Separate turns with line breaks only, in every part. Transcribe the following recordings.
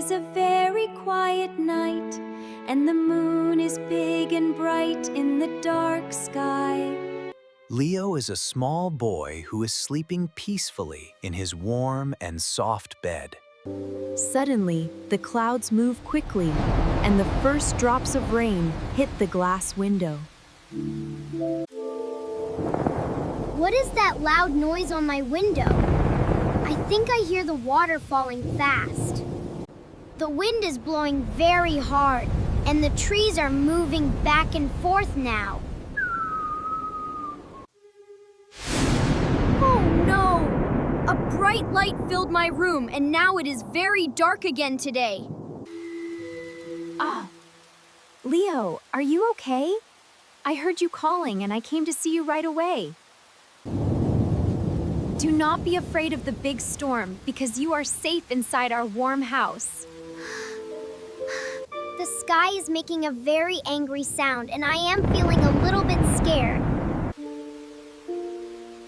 is a very quiet night, and the moon is big and bright in the dark sky.
Leo is a small boy who is sleeping peacefully in his warm and soft bed.
Suddenly, the clouds move quickly, and the first drops of rain hit the glass window.
What is that loud noise on my window? I think I hear the water falling fast. The wind is blowing very hard, and the trees are moving back and forth now.
Oh no! A bright light filled my room, and now it is very dark again today.
Leo, are you okay? I heard you calling, and I came to see you right away. Do not be afraid of the big storm, because you are safe inside our warm house.
The sky is making a very angry sound, and I am feeling a little bit scared.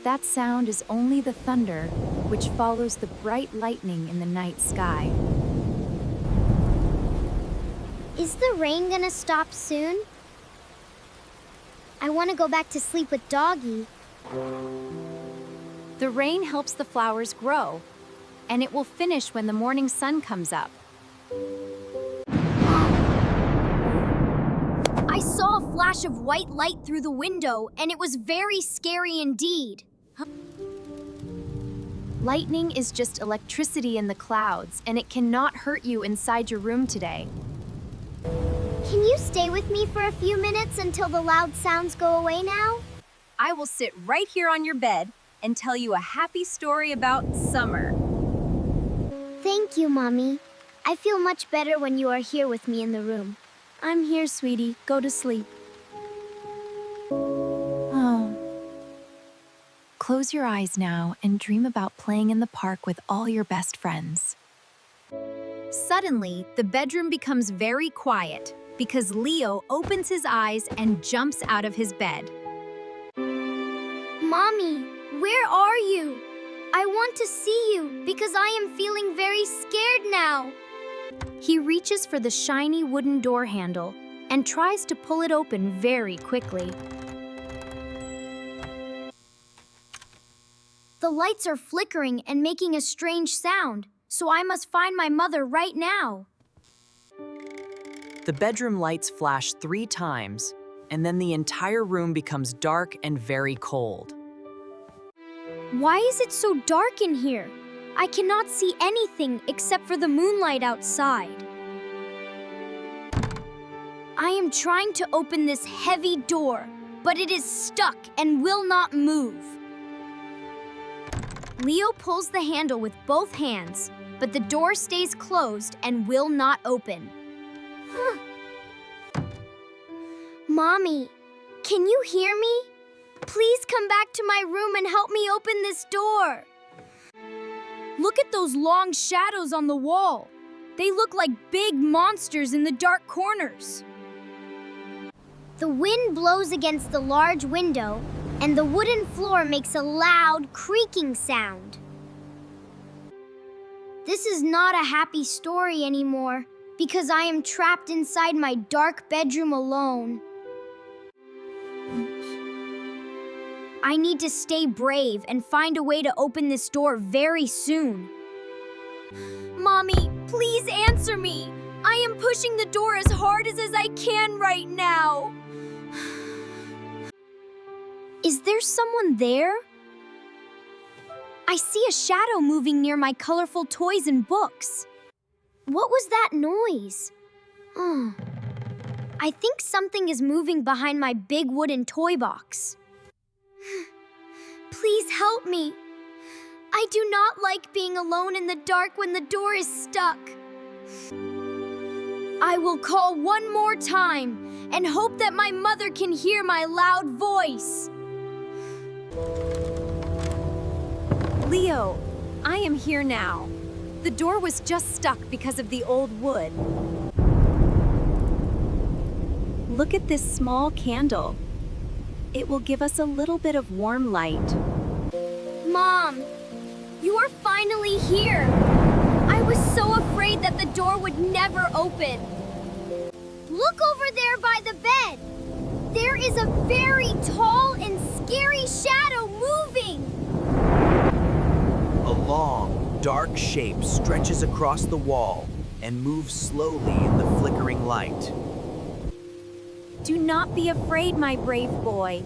That sound is only the thunder, which follows the bright lightning in the night sky.
Is the rain gonna stop soon? I want to go back to sleep with Doggy.
The rain helps the flowers grow, and it will finish when the morning sun comes up.
I saw a flash of white light through the window, and it was very scary indeed.
Lightning is just electricity in the clouds, and it cannot hurt you inside your room today.
Can you stay with me for a few minutes until the loud sounds go away now?
I will sit right here on your bed and tell you a happy story about summer.
Thank you, Mommy. I feel much better when you are here with me in the room.
I'm here, sweetie. Go to sleep. Oh. Close your eyes now and dream about playing in the park with all your best friends.
Suddenly, the bedroom becomes very quiet because Leo opens his eyes and jumps out of his bed.
Mommy, where are you? I want to see you because I am feeling very scared now.
He reaches for the shiny wooden door handle and tries to pull it open very quickly. The lights are flickering and making a strange sound, so I must find my mother right now.
The bedroom lights flash 3 times, and then the entire room becomes dark and very cold.
Why is it so dark in here? I cannot see anything except for the moonlight outside. I am trying to open this heavy door, but it is stuck and will not move. Leo pulls the handle with both hands, but the door stays closed and will not open.
Mommy, can you hear me? Please come back to my room and help me open this door.
Look at those long shadows on the wall. They look like big monsters in the dark corners.
The wind blows against the large window, and the wooden floor makes a loud creaking sound. This is not a happy story anymore, because I am trapped inside my dark bedroom alone. I need to stay brave and find a way to open this door very soon.
Mommy, please answer me. I am pushing the door as hard as I can right now. Is there someone there? I see a shadow moving near my colorful toys and books.
What was that noise?
I think something is moving behind my big wooden toy box.
Please help me. I do not like being alone in the dark when the door is stuck.
I will call one more time and hope that my mother can hear my loud voice.
Leo, I am here now. The door was just stuck because of the old wood. Look at this small candle. It will give us a little bit of warm light.
Mom, you are finally here. I was so afraid that the door would never open.
Look over there by the bed. There is a very tall and scary shadow moving.
A long, dark shape stretches across the wall and moves slowly in the flickering light.
Do not be afraid, my brave boy.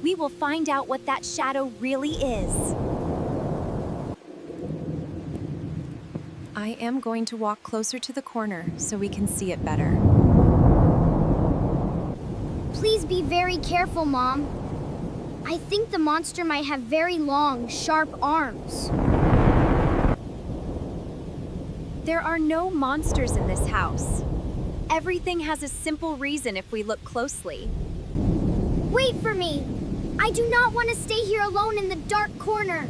We will find out what that shadow really is.
I am going to walk closer to the corner so we can see it better.
Please be very careful, Mom. I think the monster might have very long, sharp arms.
There are no monsters in this house. Everything has a simple reason if we look closely.
Wait for me. I do not want to stay here alone in the dark corner.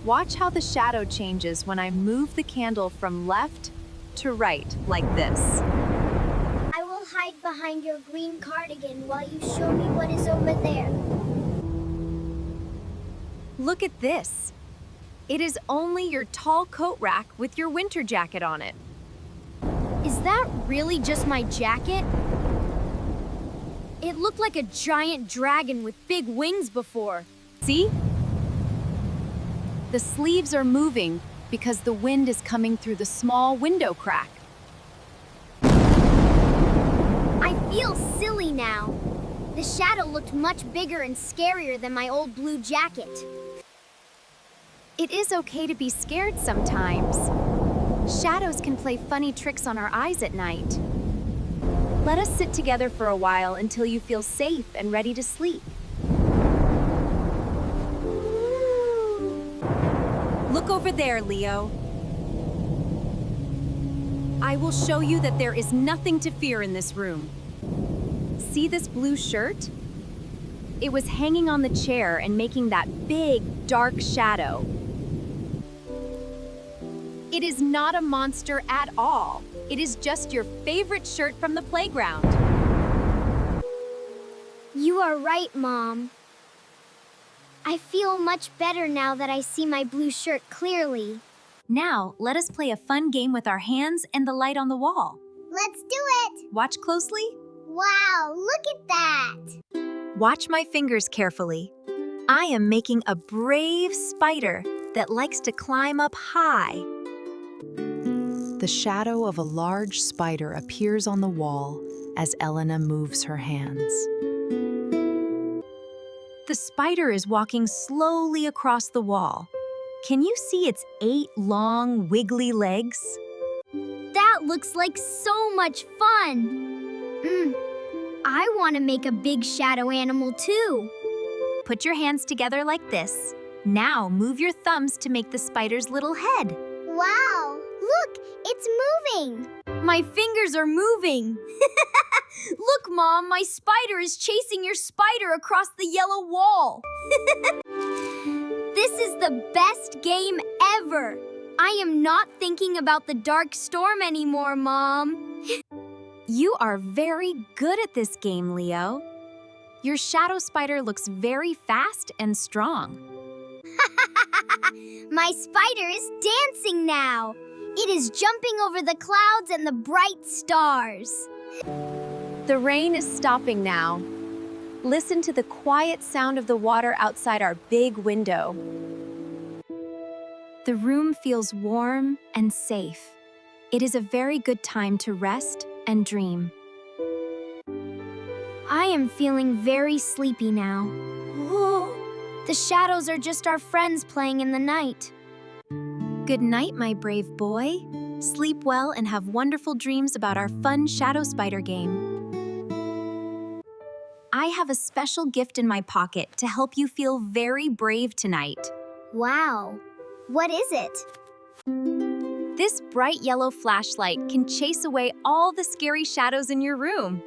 Watch how the shadow changes when I move the candle from left to right, like this.
I will hide behind your green cardigan while you show me what is over there.
Look at this. It is only your tall coat rack with your winter jacket on it.
Is that really just my jacket? It looked like a giant dragon with big wings before.
See? The sleeves are moving because the wind is coming through the small window crack.
I feel silly now. The shadow looked much bigger and scarier than my old blue jacket.
It is okay to be scared sometimes. Shadows can play funny tricks on our eyes at night. Let us sit together for a while until you feel safe and ready to sleep. Look over there, Leo. I will show you that there is nothing to fear in this room. See this blue shirt? It was hanging on the chair and making that big, dark shadow. It is not a monster at all. It is just your favorite shirt from the playground.
You are right, Mom. I feel much better now that I see my blue shirt clearly.
Now, let us play a fun game with our hands and the light on the wall.
Let's do it!
Watch closely.
Wow, look at that!
Watch my fingers carefully. I am making a brave spider that likes to climb up high.
The shadow of a large spider appears on the wall as Elena moves her hands.
The spider is walking slowly across the wall. Can you see its 8 long, wiggly legs?
That looks like so much fun! I want to make a big shadow animal too.
Put your hands together like this. Now move your thumbs to make the spider's little head.
Wow! Look, it's moving!
My fingers are moving. Look, Mom, my spider is chasing your spider across the yellow wall.
This is the best game ever! I am not thinking about the dark storm anymore, Mom.
You are very good at this game, Leo. Your shadow spider looks very fast and strong.
My spider is dancing now. It is jumping over the clouds and the bright stars.
The rain is stopping now. Listen to the quiet sound of the water outside our big window. The room feels warm and safe. It is a very good time to rest and dream.
I am feeling very sleepy now. The shadows are just our friends playing in the night.
Good night, my brave boy. Sleep well and have wonderful dreams about our fun shadow spider game. I have a special gift in my pocket to help you feel very brave tonight.
Wow. What is it?
This bright yellow flashlight can chase away all the scary shadows in your room.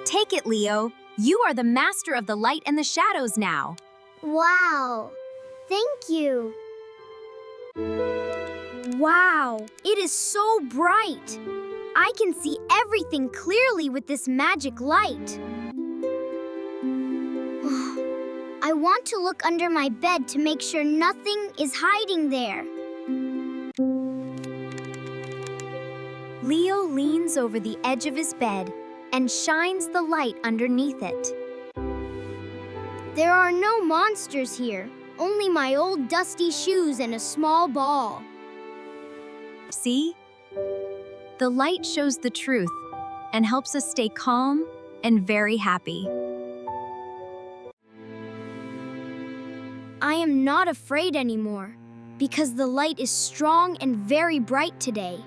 Take it, Leo. You are the master of the light and the shadows now.
Wow. Thank you.
Wow, it is so bright. I can see everything clearly with this magic light.
I want to look under my bed to make sure nothing is hiding there.
Leo leans over the edge of his bed and shines the light underneath it.
There are no monsters here, only my old dusty shoes and a small ball.
See? The light shows the truth and helps us stay calm and very happy.
I am not afraid anymore because the light is strong and very bright today.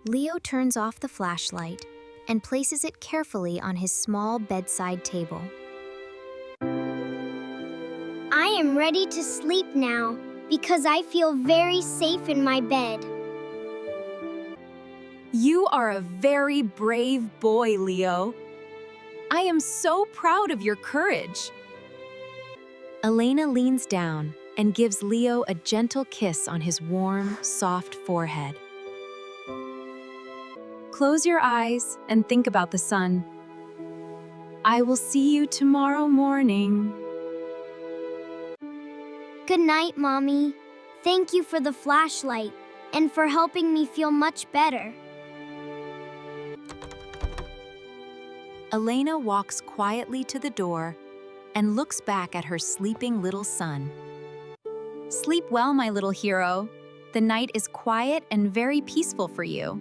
Leo turns off the flashlight and places it carefully on his small bedside table.
I am ready to sleep now because I feel very safe in my bed.
You are a very brave boy, Leo. I am so proud of your courage. Elena leans down and gives Leo a gentle kiss on his warm, soft forehead. Close your eyes and think about the sun. I will see you tomorrow morning.
Good night, Mommy. Thank you for the flashlight and for helping me feel much better.
Elena walks quietly to the door and looks back at her sleeping little son. Sleep well, my little hero. The night is quiet and very peaceful for you.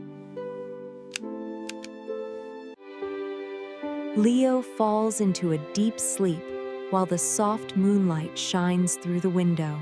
Leo falls into a deep sleep while the soft moonlight shines through the window.